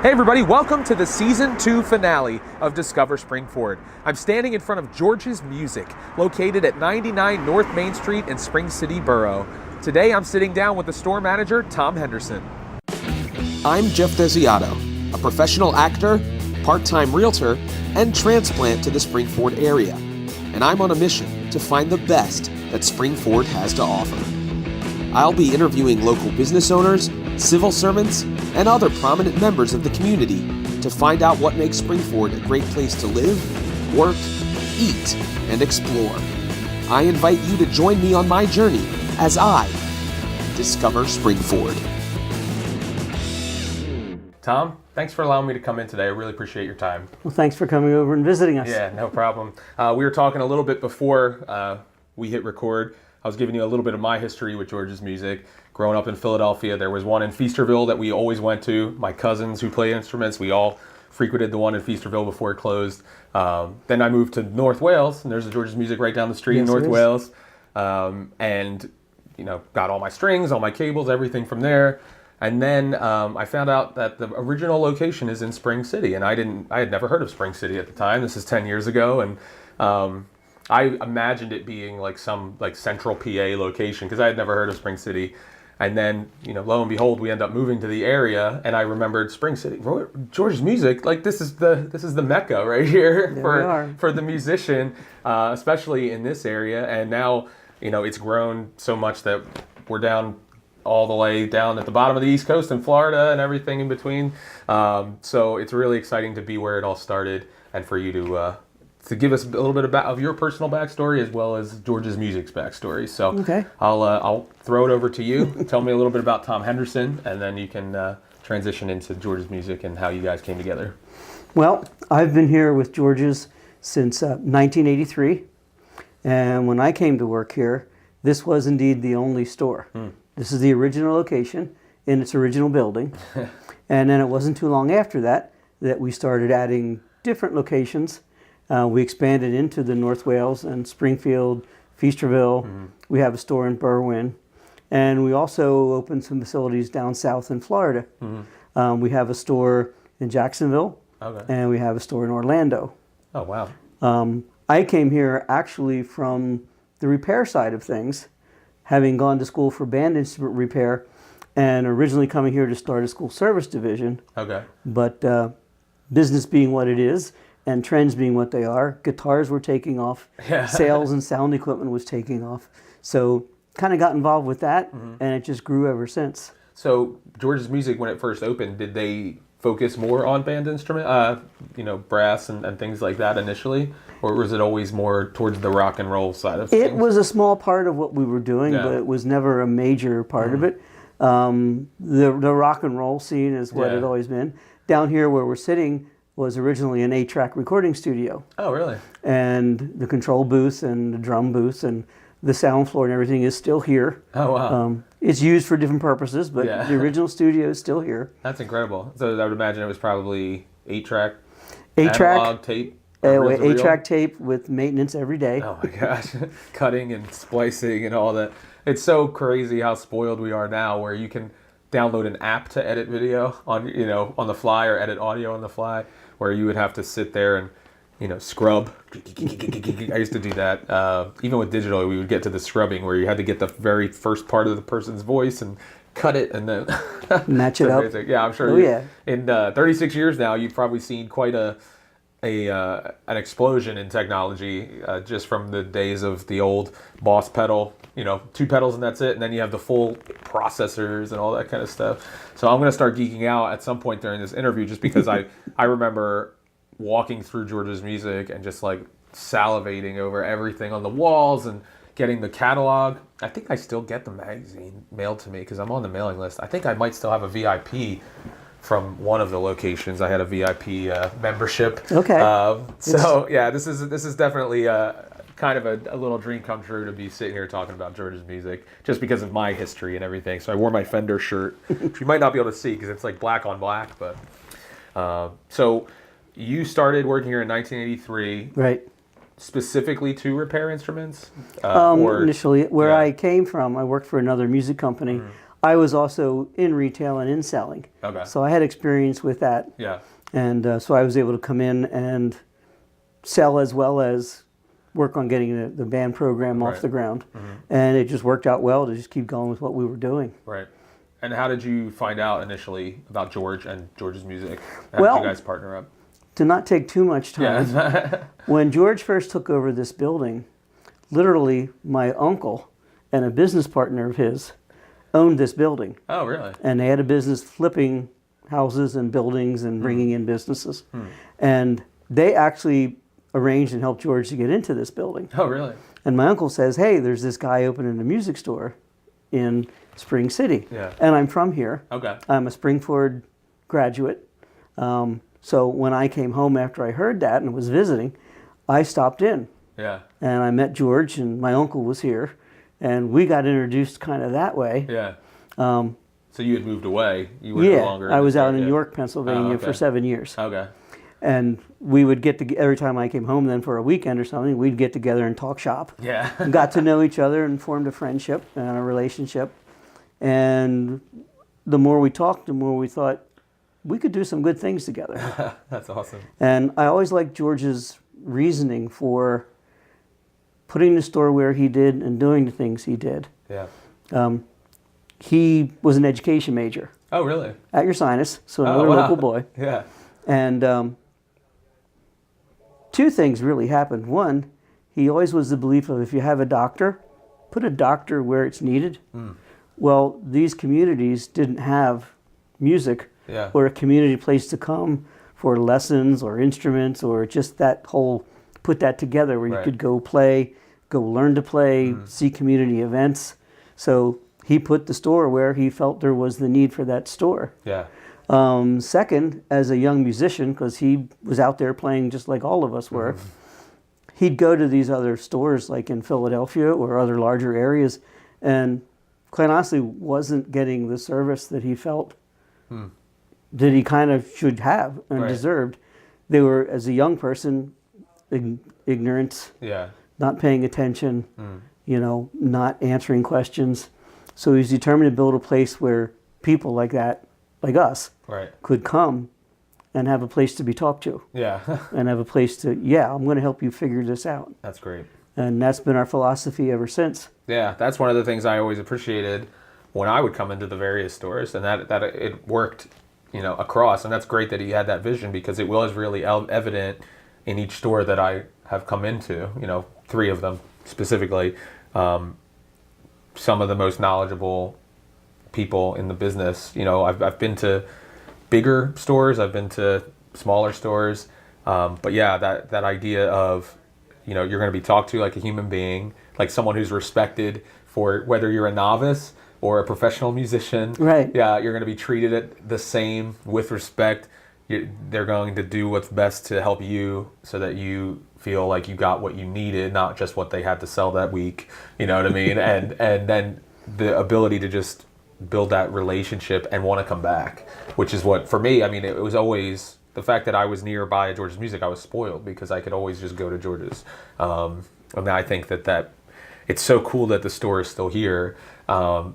Hey everybody, welcome to the Season 2 finale of Discover SPRINGFORD. I'm standing in front of George's Music, located at 99 North Main Street in Spring City Borough. Today I'm sitting down with the store manager, Tom Henderson. I'm Geoffrey Desiato, a professional actor, part-time realtor, and transplant to the SPRINGFORD area. And I'm on a mission to find the best that SPRINGFORD has to offer. I'll be interviewing local business owners, civil servants, and other prominent members of the community to find out what makes SPRINGFORD a great place to live, work, eat, and explore. I invite you to join me on my journey as I discover SPRINGFORD. Tom, thanks for allowing me to come in today. I really appreciate your time. Well, thanks for coming over and visiting us. Yeah, no problem. We were talking a little bit before we hit record. I was giving you a little bit of my history with George's Music. Growing up in Philadelphia, there was one in Feasterville that we always went to. My cousins who play instruments, we all frequented the one in Feasterville before it closed. Then I moved to North Wales, and there's a George's Music right down the street in North Wales. And, you know, got all my strings, all my cables, everything from there. And then I found out that the original location is in Spring City, and I had never heard of Spring City at the time. This is 10 years ago, and I imagined it being like some like central PA location because I had never heard of Spring City. And then, you know, lo and behold, we end up moving to the area, and I remembered Spring City, George's Music. Like this is the mecca right here for the musician, especially in this area. And now, you know, it's grown so much that we're down all the way down at the bottom of the East Coast in Florida and everything in between. So it's really exciting to be where it all started, and for you to give us a little bit of your personal backstory as well as George's Music's backstory. So okay. I'll throw it over to you. Tell me a little bit about Tom Henderson, and then you can transition into George's Music and how you guys came together. Well, I've been here with George's since 1983, and when I came to work here, this was indeed the only store. This is the original location in its original building, and then it wasn't too long after that we started adding different locations. We expanded into the North Wales and Springfield, Feasterville. Mm-hmm. We have a store in Berwyn. And we also opened some facilities down south in Florida. Mm-hmm. We have a store in Jacksonville, and we have a store in Orlando. Oh, wow. I came here actually from the repair side of things, having gone to school for band instrument repair, and originally coming here to start a school service division. Okay. But business being what it is, and trends being what they are, guitars were taking off, sales and sound equipment was taking off. So kind of got involved with that, and it just grew ever since. So George's Music, when it first opened, did they focus more on band instrument, brass and things like that initially? Or was it always more towards the rock and roll side of things? It was a small part of what we were doing, but it was never a major part of it. The rock and roll scene is what it always been. Down here where we're sitting was originally an 8-track recording studio. Oh, really? And the control booth and the drum booth and the sound floor and everything is still here. Oh, wow. It's used for different purposes, but the original studio is still here. That's incredible. So I would imagine it was probably 8-track, 8-track analog tape? 8-track tape with maintenance every day. Oh my gosh, cutting and splicing and all that. It's so crazy how spoiled we are now, where you can download an app to edit video on the fly, or edit audio on the fly, where you would have to sit there and scrub. I used to do that. Even with digital, we would get to the scrubbing where you had to get the very first part of the person's voice and cut it and then match it up. Yeah, I'm sure. In 36 years now, you've probably seen quite an explosion in technology, just from the days of the old Boss pedal, 2 pedals and that's it, and then you have the full processors and all that kind of stuff. So I'm going to start geeking out at some point during this interview, just because I remember walking through George's Music and just like salivating over everything on the walls and getting the catalog. I think I still get the magazine mailed to me because I'm on the mailing list. I think I might still have a VIP from one of the locations. I had a VIP membership. Okay. This is definitely kind of a little dream come true to be sitting here talking about George's Music, just because of my history and everything. So I wore my Fender shirt, which you might not be able to see because it's like black on black. But so you started working here in 1983, right? Specifically to repair instruments. Initially, where I came from, I worked for another music company. I was also in retail and in selling. Okay. So I had experience with that. Yeah. And so I was able to come in and sell as well as work on getting the band program off the ground. And it just worked out well to just keep going with what we were doing. Right. And how did you find out initially about George and George's music? How did you guys partner up? To not take too much time, when George first took over this building, literally my uncle and a business partner of his owned this building. Oh, really? And they had a business flipping houses and buildings and bringing in businesses. And they actually arranged and helped George to get into this building. Oh, really? And my uncle says, hey, there's this guy opening a music store in Spring City. Yeah. And I'm from here. Okay. I'm a SPRINGFORD graduate. So when I came home after I heard that and was visiting, I stopped in. Yeah. And I met George, and my uncle was here. And we got introduced kind of that way. Yeah. So you had moved away. You were no longer. I was out in York, Pennsylvania for 7 years. Okay. And we would get together every time I came home then for a weekend or something, we'd get together and talk shop. Yeah. And got to know each other and formed a friendship and a relationship. And the more we talked, the more we thought we could do some good things together. That's awesome. And I always liked George's reasoning for putting the store where he did and doing the things he did. Yeah. He was an education major. Oh, really? At your sinus, so another local boy. Yeah. And two things really happened. One, he always was the belief of if you have a doctor, put a doctor where it's needed. Well, these communities didn't have music or a community place to come for lessons or instruments or just that whole, put that together where you could go play, go learn to play, see community events. So he put the store where he felt there was the need for that store. Yeah. Second, as a young musician, because he was out there playing just like all of us were, he'd go to these other stores like in Philadelphia or other larger areas and quite honestly wasn't getting the service that he felt that he kind of should have and deserved. They were, as a young person, ignorant, not paying attention, you know, not answering questions. So he was determined to build a place where people like that, like us, could come and have a place to be talked to. Yeah. And have a place to, I'm going to help you figure this out. That's great. And that's been our philosophy ever since. Yeah, that's one of the things I always appreciated when I would come into the various stores, and that it worked, you know, across. And that's great that he had that vision, because it was really evident in each store that I have come into, you know, 3 of them specifically, some of the most knowledgeable people in the business. You know, I've been to bigger stores, I've been to smaller stores, but yeah, that idea of, you know, you're going to be talked to like a human being, like someone who's respected for whether you're a novice or a professional musician. Right. Yeah, you're going to be treated the same with respect. They're going to do what's best to help you so that you feel like you got what you needed, not just what they had to sell that week. You know what I mean? and then the ability to just build that relationship and want to come back, which is what, for me, I mean, it was always the fact that I was nearby George's music. I was spoiled because I could always just go to George's. I mean, I think that it's so cool that the store is still here,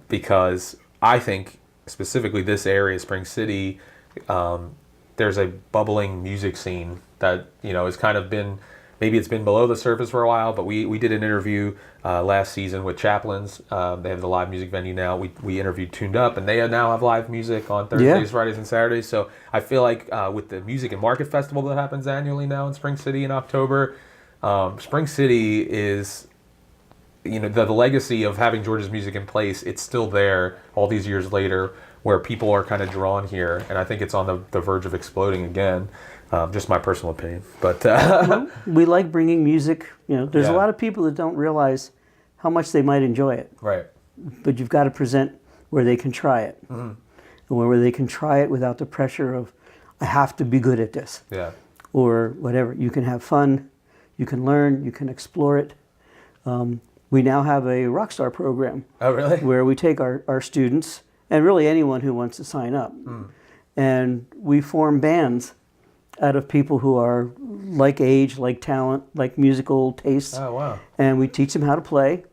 because I think specifically this area, Spring City, there's a bubbling music scene that, you know, has kind of been, maybe it's been below the surface for a while, but we did an interview last season with Chaplin's. They have the live music venue now. We interviewed Tuned Up, and they now have live music on Thursdays, Fridays, and Saturdays. So I feel like with the Music and Market Festival that happens annually now in Spring City in October, Spring City is, you know, the legacy of having George's music in place. It's still there all these years later, where people are kind of drawn here, and I think it's on the verge of exploding again. Just my personal opinion, but we like bringing music. You know, there's a lot of people that don't realize how much they might enjoy it. Right. But you've got to present where they can try it, and where they can try it without the pressure of, I have to be good at this. Yeah. Or whatever. You can have fun, you can learn, you can explore it. We now have a Rockstar program. Oh, really? Where we take our students, and really anyone who wants to sign up, and we form bands out of people who are like age, like talent, like musical tastes. Oh, wow. And we teach them how to play.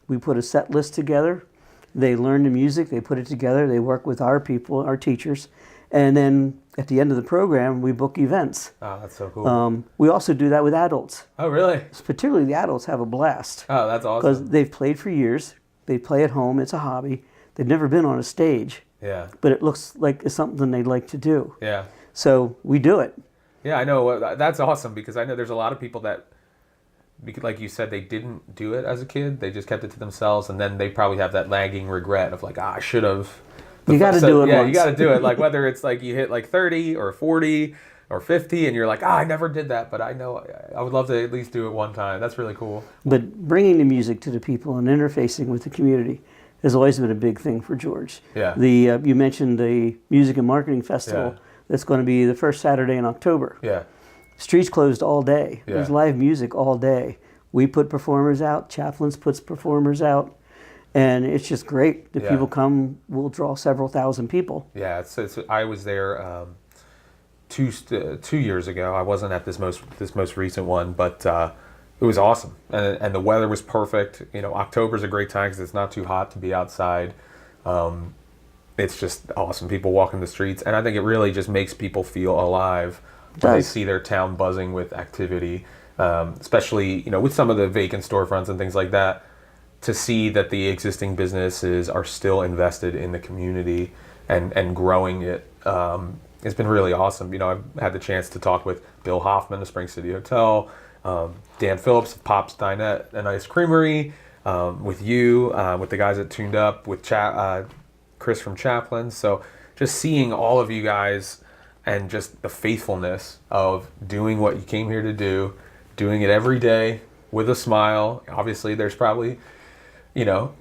We put a set list together, They learn the music, they put it together, they work with our people, our teachers, and then at the end of the program, we book events. Oh, that's so cool. We also do that with adults. Oh, really? Particularly the adults have a blast. Oh, that's awesome. Because they've played for years. They play at home. It's a hobby. They've never been on a stage. Yeah. But it looks like it's something they'd like to do. Yeah. So we do it. Yeah, I know. That's awesome because I know there's a lot of people that, like you said, they didn't do it as a kid. They just kept it to themselves, and then they probably have that nagging regret of like, I should have. You got to do it. Yeah, once. you got to do it. Like whether it's like you hit like 30 or 40 or 50, and you're like, I never did that, but I know I would love to at least do it one time. That's really cool. But bringing the music to the people and interfacing with the community has always been a big thing for George. Yeah. You mentioned the Music and Marketing Festival. Yeah. That's going to be the first Saturday in October. Yeah. Streets closed all day. Yeah. There's live music all day. We put performers out. Chaplains puts performers out. And it's just great. The people come, we'll draw several thousand people. Yeah, I was there 2 years ago. I wasn't at this most recent one, but it was awesome. And the weather was perfect. You know, October's a great time because it's not too hot to be outside. It's just awesome. People walking the streets, and I think it really just makes people feel alive when they see their town buzzing with activity, especially with some of the vacant storefronts and things like that. To see that the existing businesses are still invested in the community and growing it, it's been really awesome. I've had the chance to talk with Bill Hoffman of Spring City Hotel, Dan Phillips of Pop's Dinette and Ice Creamery, with you, with the guys at Tuned Up, with Chris from Chaplain. So just seeing all of you guys and just the faithfulness of doing what you came here to do, doing it every day with a smile. Obviously, there's probably,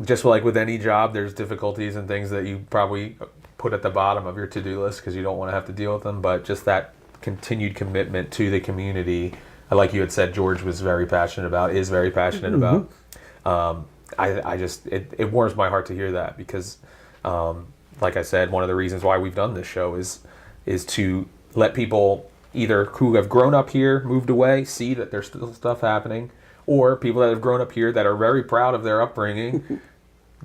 just like with any job, there's difficulties and things that you probably put at the bottom of your to-do list because you don't want to have to deal with them. But just that continued commitment to the community, like you had said, George was very passionate about, is very passionate about. It warms my heart to hear that because, like I said, one of the reasons why we've done this show is to let people either who have grown up here, moved away, see that there's still stuff happening, or people that have grown up here that are very proud of their upbringing,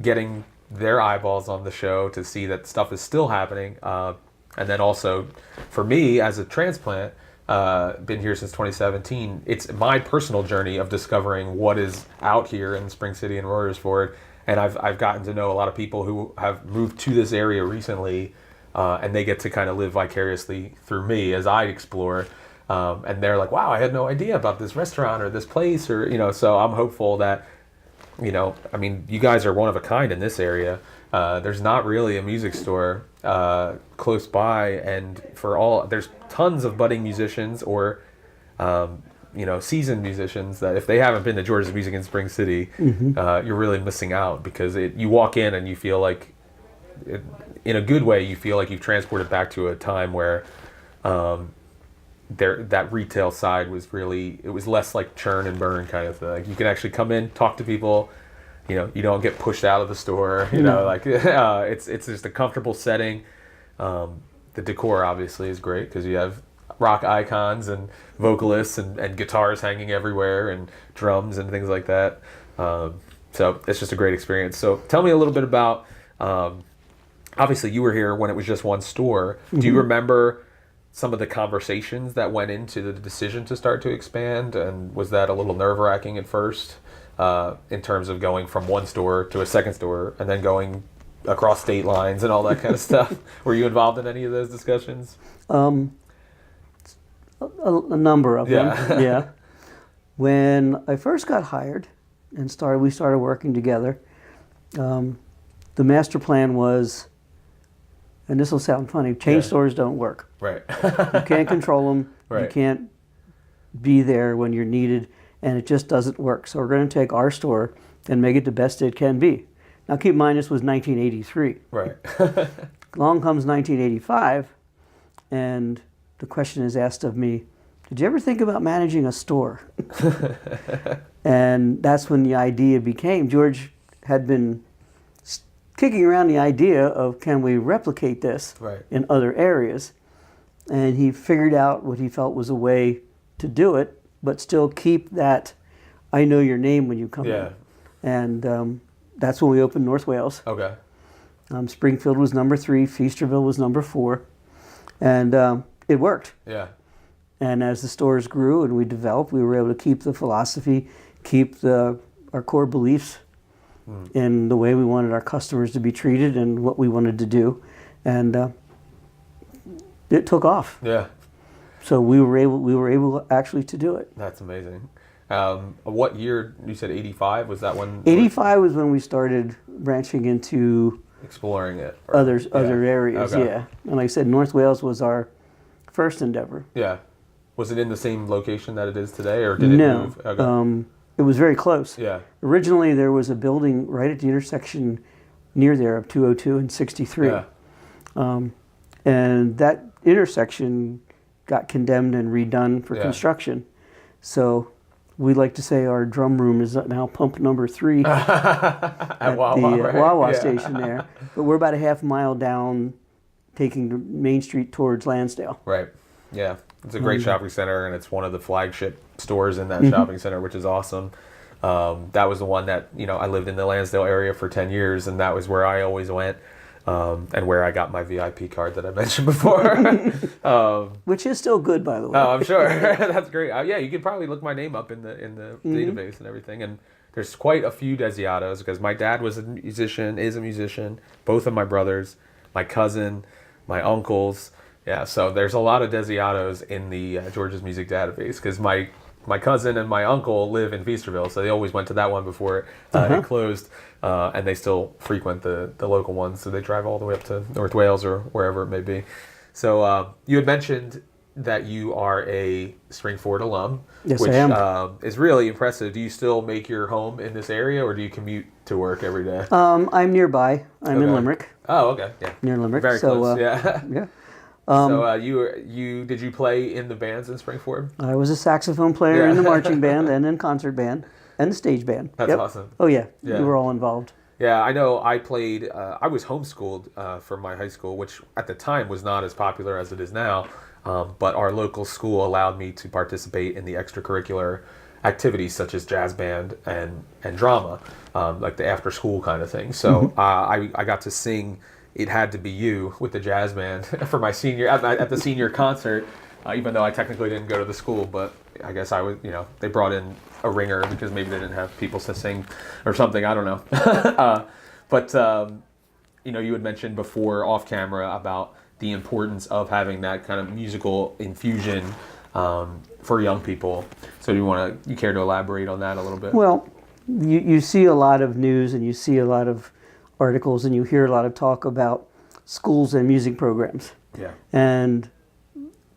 getting their eyeballs on the show to see that stuff is still happening. And then also, for me as a transplant, been here since 2017, it's my personal journey of discovering what is out here in Spring City and Royersford. And I've gotten to know a lot of people who have moved to this area recently, and they get to kind of live vicariously through me as I explore. And they're like, wow, I had no idea about this restaurant or this place, or, so I'm hopeful that, you guys are one of a kind in this area. There's not really a music store close by, and there's tons of budding musicians or, seasoned musicians that if they haven't been to George's Music in Spring City, you're really missing out because you walk in and you feel like, in a good way, you feel like you've transported back to a time where that retail side was it was less like churn and burn kind of thing. Like you can actually come in, talk to people, you don't get pushed out of the store, it's just a comfortable setting. The decor obviously is great because you have rock icons and vocalists and guitars hanging everywhere and drums and things like that. So it's just a great experience. So tell me a little bit about, obviously you were here when it was just one store. Do you remember some of the conversations that went into the decision to start to expand? And was that a little nerve-wracking at first in terms of going from one store to a second store and then going across state lines and all that kind of stuff? Were you involved in any of those discussions? A number of them, yeah. When I first got hired and we started working together, the master plan was, and this will sound funny, chain stores don't work. Right. You can't control them. Right. You can't be there when you're needed, and it just doesn't work. So we're going to take our store and make it the best it can be. Now keep in mind this was 1983. Right. Along comes 1985, and the question is asked of me, did you ever think about managing a store? And that's when the idea became, George had been kicking around the idea of can we replicate this in other areas? And he figured out what he felt was a way to do it, but still keep that I know your name when you come in. And that's when we opened North Wales. Okay. Springfield was number 3, Feasterville was number 4, and it worked. Yeah. And as the stores grew and we developed, we were able to keep the philosophy, keep our core beliefs in the way we wanted our customers to be treated and what we wanted to do, and it took off. Yeah. So we were able actually to do it. That's amazing. What year, you said 85? Was that when? 85 was when we started branching into exploring it. Other areas, Okay. yeah. And like I said, North Wales was our first endeavor. Yeah. Was it in the same location that it is today, or did it move? Okay. It was very close. Yeah. Originally, there was a building right at the intersection near there of 202 and 63. Yeah. And that intersection got condemned and redone for construction. So we like to say our drum room is now pump number 3 at Wawa, the right? Wawa station there. But we're about a half mile down, taking the Main Street towards Lansdale. Right. Yeah. It's a great shopping center, and it's one of the flagship stores in that shopping center, which is awesome. That was the one that, I lived in the Lansdale area for 10 years, and that was where I always went, and where I got my VIP card that I mentioned before. Which is still good, by the way. Oh, I'm sure. That's great. Yeah, you could probably look my name up in the database and everything. And there's quite a few Desiatos, because my dad is a musician, both of my brothers, my cousin, my uncles. Yeah, so there's a lot of Desiatos in the George's Music database, because my cousin and my uncle live in Feasterville, so they always went to that one before it closed, and they still frequent the local ones, so they drive all the way up to North Wales or wherever it may be. So you had mentioned that you are a Springford alum, yes, which I am. Is really impressive. Do you still make your home in this area, or do you commute to work every day? I'm nearby. I'm in Limerick. Oh, okay. Yeah. Near Limerick. Very close, yeah. Yeah. So did you play in the bands in Springford? I was a saxophone player in the marching band and in concert band and the stage band. That's awesome. Oh yeah, Yeah. we were all involved. Yeah, I know. I played. I was homeschooled for my high school, which at the time was not as popular as it is now. But our local school allowed me to participate in the extracurricular activities such as jazz band and drama, like the after school kind of thing. So I got to sing "It Had to Be You" with the jazz band for my senior at the senior concert. Even though I technically didn't go to the school, but I guess I was. They brought in a ringer because maybe they didn't have people to sing or something. I don't know. But you had mentioned before off camera about the importance of having that kind of musical infusion for young people. So you care to elaborate on that a little bit? Well, you see a lot of news and you see a lot of articles and you hear a lot of talk about schools and music programs. Yeah. And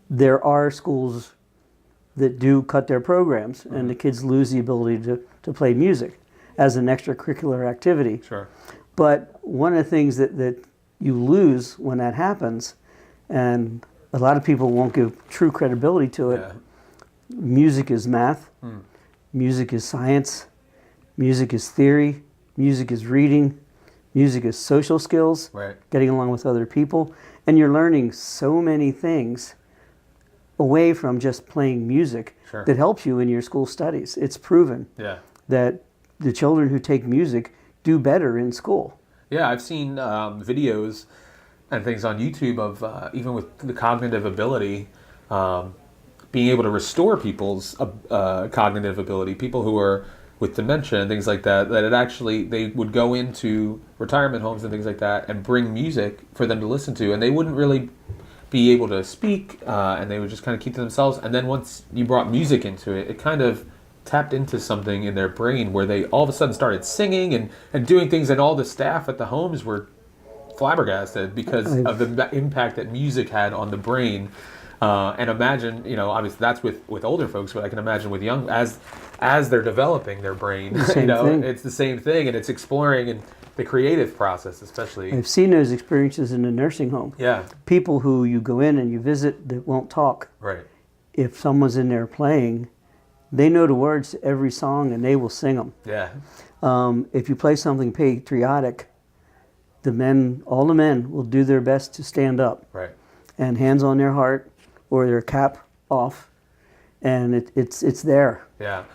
there are schools that do cut their programs and the kids lose the ability to play music as an extracurricular activity. Sure. But one of the things that you lose when that happens, and a lot of people won't give true credibility to it, music is math, music is science, music is theory, music is reading, music is social skills, getting along with other people, and you're learning so many things away from just playing music that helps you in your school studies. It's proven that the children who take music do better in school. Yeah, I've seen videos and things on YouTube of even with the cognitive ability, being able to restore people's cognitive ability, people who are with dementia and things like that, that it actually, they would go into retirement homes and things like that and bring music for them to listen to, and they wouldn't really be able to speak, and they would just kind of keep to themselves. And then once you brought music into it, it kind of tapped into something in their brain where they all of a sudden started singing and doing things, and all the staff at the homes were flabbergasted because of the impact that music had on the brain. And imagine, obviously that's with older folks, but I can imagine with young, as they're developing their brain, it's the same thing, and it's exploring and the creative process, especially. I've seen those experiences in a nursing home. Yeah. People who you go in and you visit that won't talk. Right. If someone's in there playing, they know the words to every song and they will sing them. Yeah. If you play something patriotic, all the men will do their best to stand up. Right. And hands on their heart or their cap off, and it's there. Yeah.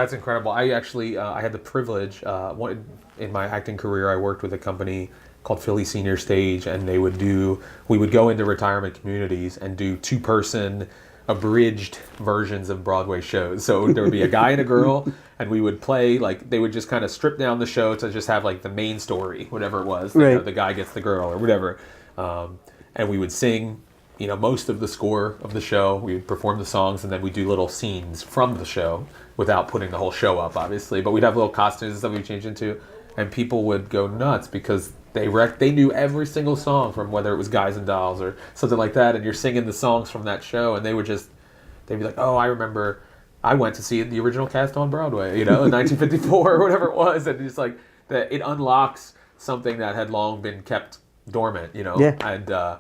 That's incredible. I actually I had the privilege in my acting career. I worked with a company called Philly Senior Stage, and we would go into retirement communities and do 2-person abridged versions of Broadway shows. So there would be a guy and a girl, and we would play, like, they would just kind of strip down the show to just have, like, the main story, whatever it was. Right. You know, the guy gets the girl or whatever. And we would sing, you know, most of the score of the show. We would perform the songs, and then we'd do little scenes from the show without putting the whole show up, obviously. But we'd have little costumes and stuff we'd change into, and people would go nuts because they knew every single song, from whether it was Guys and Dolls or something like that, and you're singing the songs from that show, and they'd be like, oh, I remember I went to see the original cast on Broadway, you know, in 1954 or whatever it was, and it's like that it unlocks something that had long been kept dormant, you know, and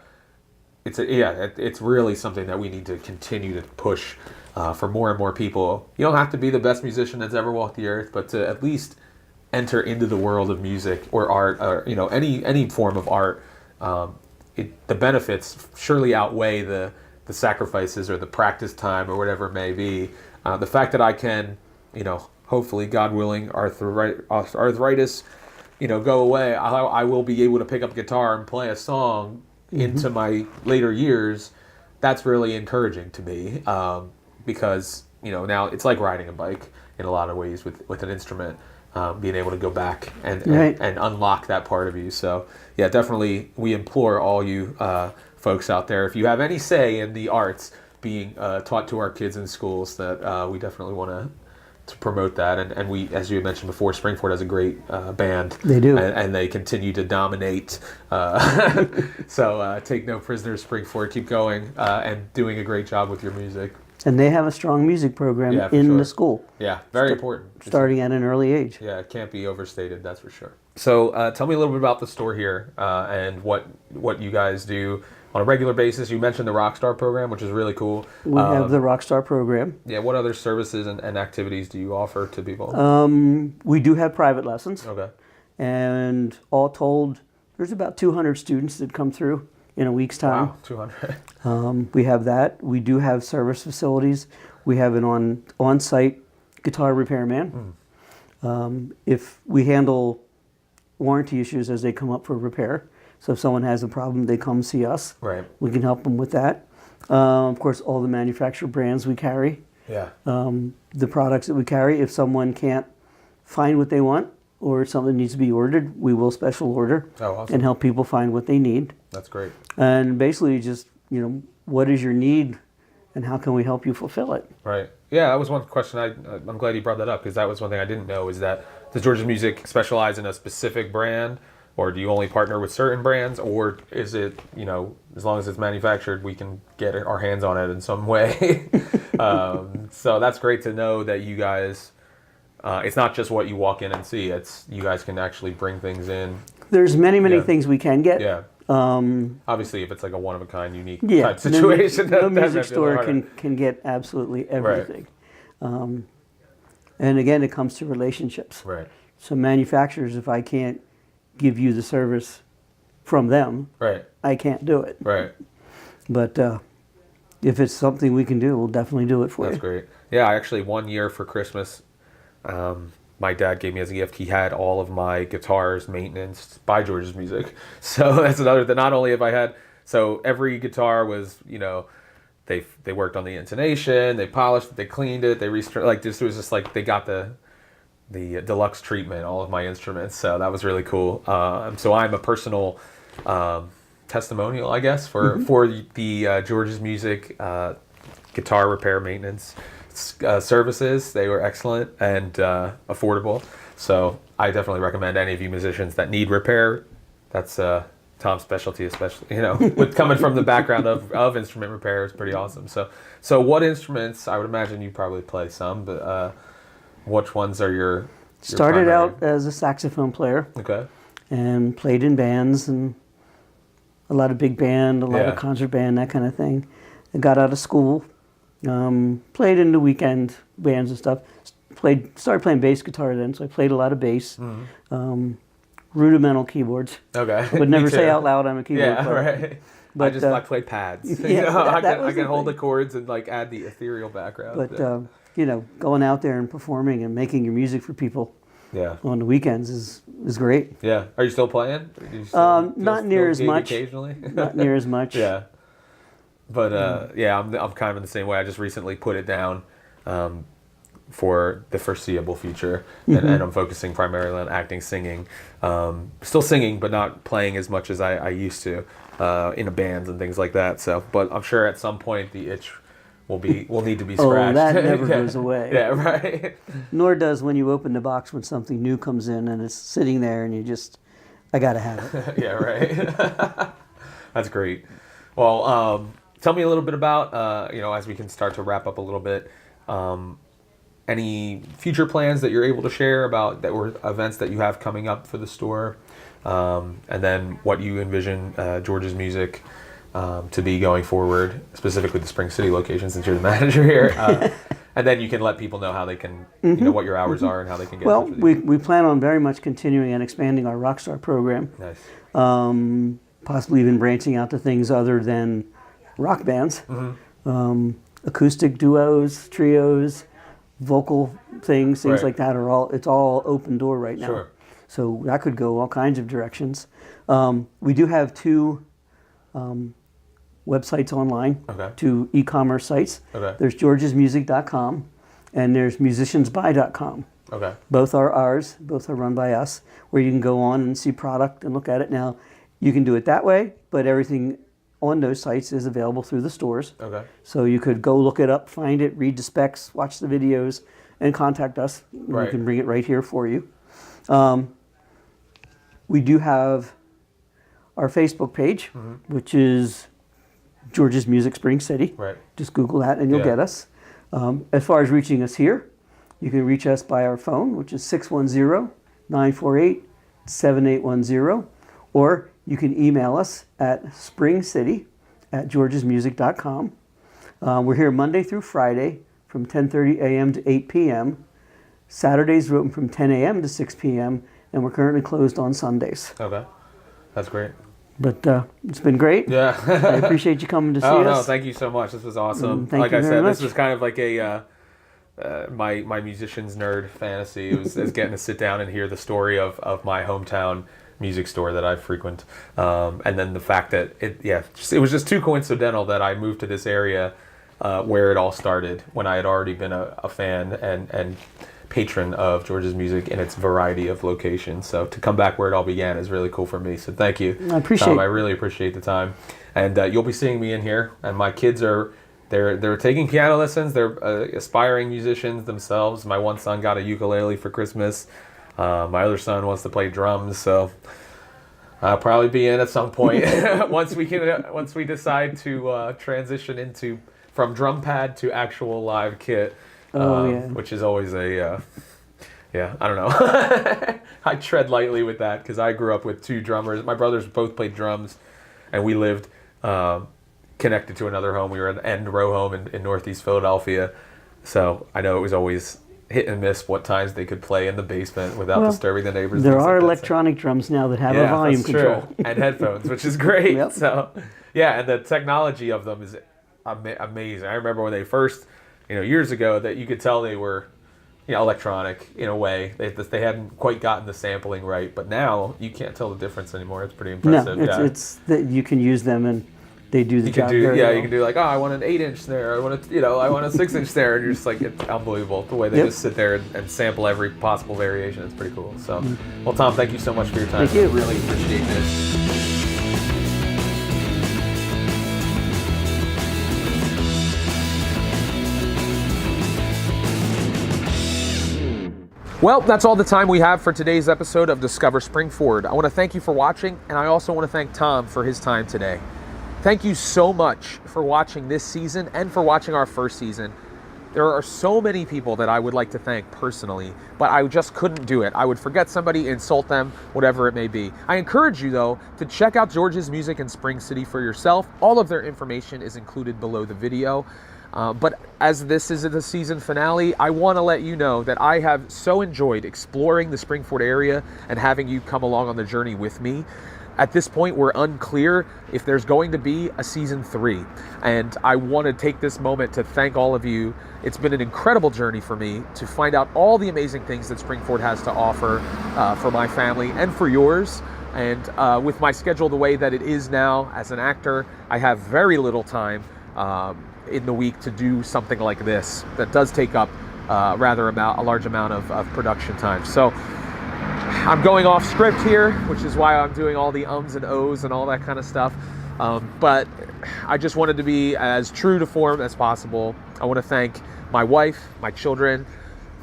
it's really something that we need to continue to push for more and more people. You don't have to be the best musician that's ever walked the earth, but to at least enter into the world of music or art, or, you know, any form of art. The benefits surely outweigh the sacrifices or the practice time or whatever it may be. The fact that I can, you know, hopefully, God willing, arthritis, you know, go away, I will be able to pick up a guitar and play a song into my later years. That's really encouraging to me, because, you know, now it's like riding a bike in a lot of ways with an instrument. Being able to go back and unlock that part of you. So, yeah, definitely we implore all you folks out there, if you have any say in the arts being taught to our kids in schools, that we definitely want to promote that. And we, as you mentioned before, Springford has a great band. They do. And they continue to dominate. So take no prisoners, Springford. Keep going and doing a great job with your music. And they have a strong music program in the school. Yeah, very important. Starting at an early age. Yeah, it can't be overstated, that's for sure. So tell me a little bit about the store here and what you guys do on a regular basis. You mentioned the Rockstar program, which is really cool. We have the Rockstar program. Yeah, what other services and activities do you offer to people? We do have private lessons. Okay. And all told, there's about 200 students that come through in a week's time. Wow, 200. We have that. We do have service facilities. We have an on-site guitar repairman. If we handle warranty issues as they come up for repair, so if someone has a problem, they come see us. Right. We can help them with that. Of course, all the manufacturer brands we carry. Yeah. The products that we carry. If someone can't find what they want, or something needs to be ordered, we will special order and help people find what they need. That's great. And basically just, you know, what is your need and how can we help you fulfill it? Right. Yeah, that was one question. I'm glad you brought that up, because that was one thing I didn't know, is that does George's Music specialize in a specific brand, or do you only partner with certain brands, or is it, you know, as long as it's manufactured, we can get our hands on it in some way? So that's great to know that you guys... it's not just what you walk in and see. It's you guys can actually bring things in. There's many things we can get. Yeah. Obviously, if it's like a one-of-a-kind, unique type situation. No music store can get absolutely everything. Right. And again, it comes to relationships. Right. So manufacturers, if I can't give you the service from them, right, I can't do it. Right. But if it's something we can do, we'll definitely do it for you. That's great. Yeah, actually, one year for Christmas, my dad gave me as a gift, he had all of my guitars maintenance by George's Music. So that's another thing. Not only have I had, so every guitar was, you know, they worked on the intonation, they polished it, they cleaned it, they like this was just like they got the deluxe treatment, all of my instruments. So that was really cool. So I'm a personal testimonial, I guess, for the George's Music guitar repair maintenance services. They were excellent and affordable. So I definitely recommend any of you musicians that need repair. That's Tom's specialty, especially, you know, with coming from the background of instrument repair is pretty awesome. So what instruments? I would imagine you probably play some, but which ones are your Started primary? out as a saxophone player. Okay. And played in bands and a lot of big band, a lot of concert band, that kind of thing. I got out of school, played in the weekend bands and stuff. Started playing bass guitar then, so I played a lot of bass. Rudimental keyboards. Okay. I would never say out loud I'm a keyboard player. But I play pads. Yeah, I can hold the chords and like add the ethereal background. But going out there and performing and making your music for people yeah. on the weekends is great. Yeah. Are you still playing? Not near as much. Occasionally. Not near as much. Yeah. But I'm kind of in the same way. I just recently put it down for the foreseeable future, and I'm focusing primarily on acting, singing. Still singing, but not playing as much as I used to in bands and things like that. So, but I'm sure at some point the itch will need to be scratched. Oh, that never goes away. Yeah, right. Nor does when you open the box when something new comes in and it's sitting there and I gotta have it. Yeah, right. That's great. Well, tell me a little bit about as we can start to wrap up a little bit. Any future plans that you're able to share about that were events that you have coming up for the store, and then what you envision George's music to be going forward, specifically the Spring City location since you're the manager here, and then you can let people know how they can, what your hours are and how they can get in touch with you. We plan on very much continuing and expanding our Rockstar program. Nice. Possibly even branching out to things other than rock bands, acoustic duos, trios, vocal things Right. like that it's all open door right now. Sure. So that could go all kinds of directions. We do have two websites online, Okay. two e-commerce sites. Okay. There's georgesmusic.com and there's musiciansbuy.com. Okay. Both are ours, both are run by us, where you can go on and see product and look at it. Now, you can do it that way, but everything on those sites is available through the stores. Okay. So you could go look it up, find it, read the specs, watch the videos, and contact us. Right. We can bring it right here for you. We do have our Facebook page, which is George's Music Spring City. Right. Just Google that and you'll get us. As far as reaching us here, you can reach us by our phone, which is 610-948-7810, or you can email us at springcity@georgesmusic.com. We're here Monday through Friday from 10:30 a.m. to 8 p.m. Saturdays we're open from 10 a.m. to 6 p.m. and we're currently closed on Sundays. Okay. That's great. But it's been great. Yeah. I appreciate you coming to see Oh, us. no, thank you so much. This was awesome. Thank Like you I very said, much. this was kind of like a my musician's nerd fantasy. It was getting to sit down and hear the story of my hometown music store that I frequent. And then the fact that it was just too coincidental that I moved to this area where it all started when I had already been a fan and patron of George's music in its variety of locations. So to come back where it all began is really cool for me. So thank you. I appreciate Tom, it. I really appreciate the time. And you'll be seeing me in here. And my kids they're taking piano lessons. They're aspiring musicians themselves. My one son got a ukulele for Christmas. My other son wants to play drums. So I'll probably be in at some point once we decide to transition from drum pad to actual live kit. Which is always I don't know. I tread lightly with that because I grew up with two drummers. My brothers both played drums, and we lived connected to another home. We were at an end row home in Northeast Philadelphia, so I know it was always hit and miss what times they could play in the basement without disturbing the neighbors. There are electronic drums now that have a volume that's control. true. And headphones, which is great. Yep. So, and the technology of them is amazing. I remember when they first, years ago, that you could tell they were, electronic in a way. They hadn't quite gotten the sampling right, but now you can't tell the difference anymore. It's pretty impressive. No, it's that you can use them and they do the job very well. You can do like, I want an 8-inch snare. I want a 6-inch snare, and you're just like, it's unbelievable the way they just sit there and sample every possible variation. It's pretty cool. So, well, Tom, thank you so much for your time. Thank you. I really appreciate this. Well, that's all the time we have for today's episode of Discover Springford. I want to thank you for watching, and I also want to thank Tom for his time today. Thank you so much for watching this season and for watching our first season. There are so many people that I would like to thank personally, but I just couldn't do it. I would forget somebody, insult them, whatever it may be. I encourage you, though, to check out George's music in Spring City for yourself. All of their information is included below the video. But as this is the season finale, I want to let you know that I have so enjoyed exploring the Springford area and having you come along on the journey with me. At this point, we're unclear if there's going to be a season 3. And I want to take this moment to thank all of you. It's been an incredible journey for me to find out all the amazing things that Springford has to offer for my family and for yours. And with my schedule the way that it is now as an actor, I have very little time in the week to do something like this that does take up a large amount of production time. So I'm going off script here, which is why I'm doing all the ums and ohs and all that kind of stuff. But I just wanted to be as true to form as possible. I want to thank my wife, my children,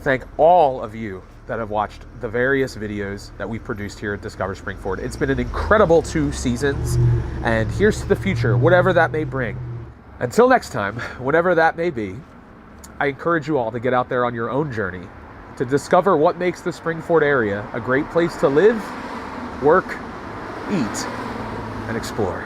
thank all of you that have watched the various videos that we produced here at Discover Springford. It's been an incredible 2 seasons, and here's to the future, whatever that may bring. Until next time, whatever that may be, I encourage you all to get out there on your own journey to discover what makes the Springford area a great place to live, work, eat, and explore.